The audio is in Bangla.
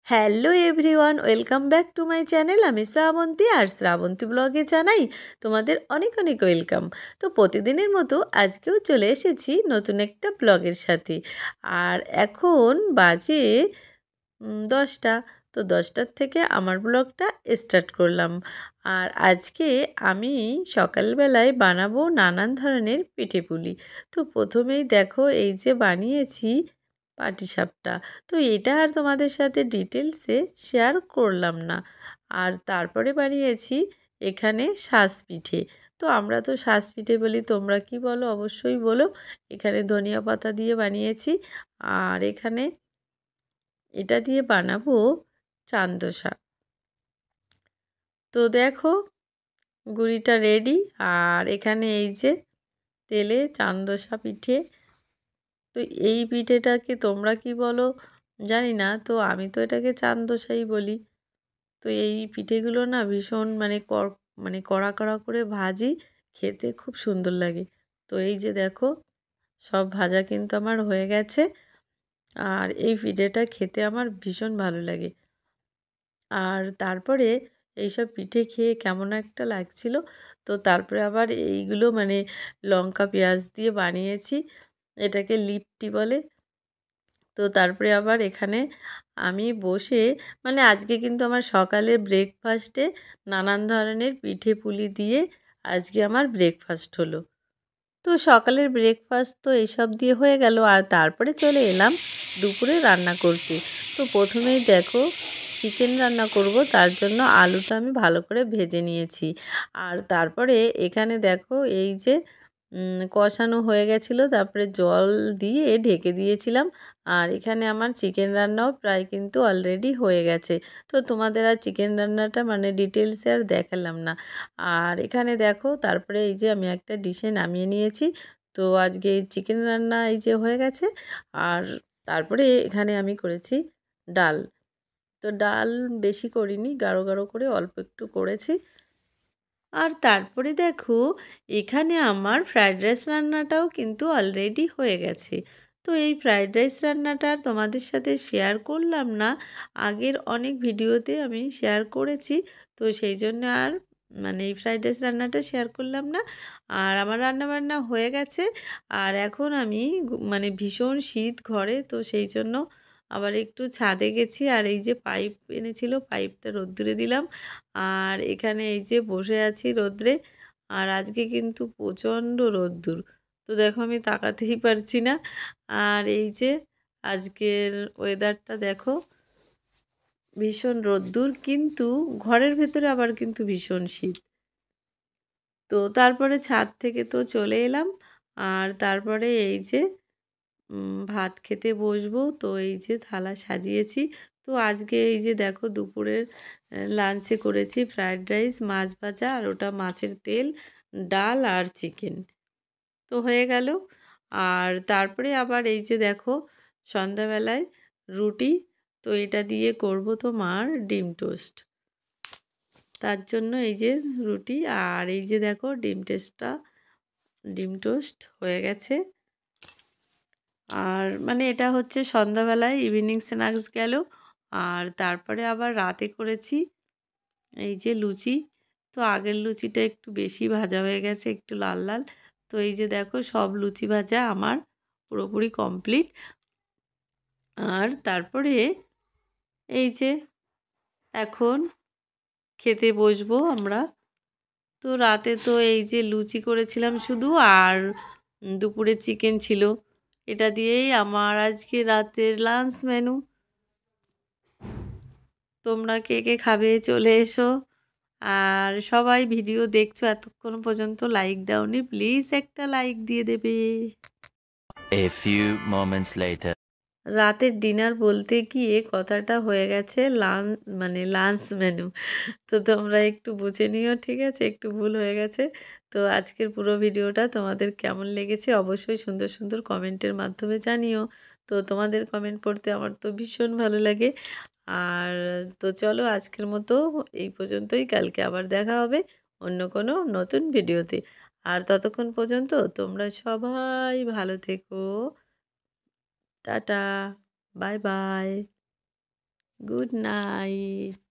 Hello everyone, welcome back to my channel. আমি শ্রাবন্তী, আর শ্রাবন্তী ব্লগে জানাই তোমাদের অনেক অনেক ওয়েলকাম। তো প্রতিদিনের মতো আজকেও চলে এসেছি নতুন একটা ব্লগের সাথে। আর এখন বাজে 10টা। তো 10টার থেকে আমার ব্লগটা স্টার্ট করলাম। আর আজকে আমি সকালবেলায় বানাবো নানান ধরনের পিঠেপুলি। তো প্রথমেই দেখো এই যে বানিয়েছি পাটিসাপটা। তো এটা আর তোমাদের সাথে ডিটেলসে শেয়ার করলাম না। আর তারপরে বানিয়েছি এখানে শাঁস পিঠে। তো আমরা তো শাঁস পিঠে বলি, তোমরা কি বলো অবশ্যই বলো। এখানে ধনিয়া পাতা দিয়ে বানিয়েছি। আর এখানে এটা দিয়ে বানাবো চান্দোসা। তো দেখো গুঁড়িটা রেডি। আর এখানে এই যে তেলে চান্দোসা পিঠে। তো এই পিঠেটাকে তোমরা কি বলো জানি না, তো আমি তো এটাকে চান্দোসাই বলি। তো এই পিঠেগুলো না ভীষণ মানে কড়া কড়া করে ভাজি, খেতে খুব সুন্দর লাগে। তো এই যে দেখো সব ভাজা কিন্তু আমার হয়ে গেছে। আর এই পিঠেটা খেতে আমার ভীষণ ভালো লাগে। আর তারপরে এইসব পিঠে খেয়ে কেমন একটা লাগছিল। তো তারপরে আবার এইগুলো লঙ্কা পেঁয়াজ দিয়ে বানিয়েছি, এটাকে লিট্টি বলে। তো তারপরে আবার এখানে আমি বসে আজকে কিন্তু আমার সকালে ব্রেকফাস্টে নানান ধরনের পিঠে পুলি দিয়ে আজকে আমার ব্রেকফাস্ট হলো। তো সকালের ব্রেকফাস্ট তো এইসব দিয়ে হয়ে গেল। আর তারপরে চলে এলাম দুপুরে রান্না করতে। তো প্রথমেই দেখো চিকেন রান্না করব, তার জন্য আলুটা আমি ভালো করে ভেজে নিয়েছি। আর তারপরে এখানে দেখো এই যে কষানো হয়ে গেছিলো, তারপরে জল দিয়ে ঢেকে দিয়েছিলাম। আর এখানে আমার চিকেন রান্নাও প্রায় কিন্তু অলরেডি হয়ে গেছে। তো তোমাদের আর চিকেন রান্নাটা ডিটেলসে আর দেখালাম না। আর এখানে দেখো তারপরে এই যে আমি একটা ডিশে নামিয়ে নিয়েছি। তো আজকে এই চিকেন রান্না এই যে হয়ে গেছে। আর তারপরে এখানে আমি করেছি ডাল। তো ডাল বেশি করিনি, গাঢ় গাঢ় করে অল্প একটু করেছি। আর তারপরে দেখো এখানে আমার ফ্রায়েড রাইস রান্নাটাও কিন্তু অলরেডি হয়ে গেছে। তো এই ফ্রায়েড রাইস রান্নাটা আর তোমাদের সাথে শেয়ার করলাম না, আগের অনেক ভিডিওতে আমি শেয়ার করেছি। তো সেই জন্য আর এই ফ্রায়েড রাইস রান্নাটা শেয়ার করলাম না। আর আমার রান্নাবান্না হয়ে গেছে। আর এখন আমি ভীষণ শীত ঘরে, তো সেই জন্য আবার একটু ছাদে গেছি। আর এই যে পাইপ এনেছিল, পাইপটা রোদ্দুরে দিলাম। আর এখানে এই যে বসে আছি রোদ্রে। আর আজকে কিন্তু প্রচণ্ড রোদ্দুর। তো দেখো আমি তাকাতেই পারছি না। আর এই যে আজকের ওয়েদারটা দেখো, ভীষণ রোদ্দুর, কিন্তু ঘরের ভেতরে আবার কিন্তু ভীষণ শীত। তো তারপরে ছাদ থেকে তো চলে এলাম। আর তারপরে এই যে ভাত খেতে বসবো। তো এই যে থালা সাজিয়েছি। তো আজকে এই যে দেখো দুপুরের লাঞ্চে করেছি ফ্রায়েড রাইস, মাছ ভাজা, আর ওটা মাছের তেল, ডাল আর চিকেন। তো হয়ে গেল। আর তারপরে আবার এই যে দেখো সন্ধ্যাবেলায় রুটি। তো এটা দিয়ে করব তোমার ডিম টোস্ট। তার জন্য এই যে রুটি, আর এই যে দেখো ডিম টোস্ট হয়ে গেছে। আর এটা হচ্ছে সন্ধ্যাবেলায় ইভিনিং স্ন্যাক্স গেল। আর তারপরে আবার রাতে করেছি এই যে লুচি। তো আগের লুচিটা একটু বেশি ভাজা হয়ে গেছে, একটু লাল লাল। তো এই যে দেখো সব লুচি ভাজা আমার পুরোপুরি কমপ্লিট। আর তারপরে এই যে এখন খেতে বসবো আমরা। তো রাতে তো এই যে লুচি করেছিলাম শুধু, আর দুপুরে চিকেন ছিল। এটা দিয়েই আমার আজকে রাতের লাঞ্চ মেনু। তোমরা কে কে খাবে চলে এসো। আর সবাই ভিডিও দেখছো এতক্ষণ পর্যন্ত, লাইক দাওনি, প্লিজ একটা লাইক দিয়ে দেবে। A few moments later. রাতের ডিনার বলতে গিয়ে কথাটা হয়ে গেছে লাঞ্চ মেনু। তো তোমরা একটু বুঝে নিও, ঠিক আছে? একটু ভুল হয়ে গেছে। তো আজকের পুরো ভিডিওটা তোমাদের কেমন লেগেছে অবশ্যই সুন্দর সুন্দর কমেন্টের মাধ্যমে জানিও। তো তোমাদের কমেন্ট পড়তে আমার তো ভীষণ ভালো লাগে। আর তো চলো আজকের মতো এই পর্যন্তই, কালকে আবার দেখা হবে অন্য কোনো নতুন ভিডিওতে। আর ততক্ষণ পর্যন্ত তোমরা সবাই ভালো থেকো। Tata, bye bye. Good night.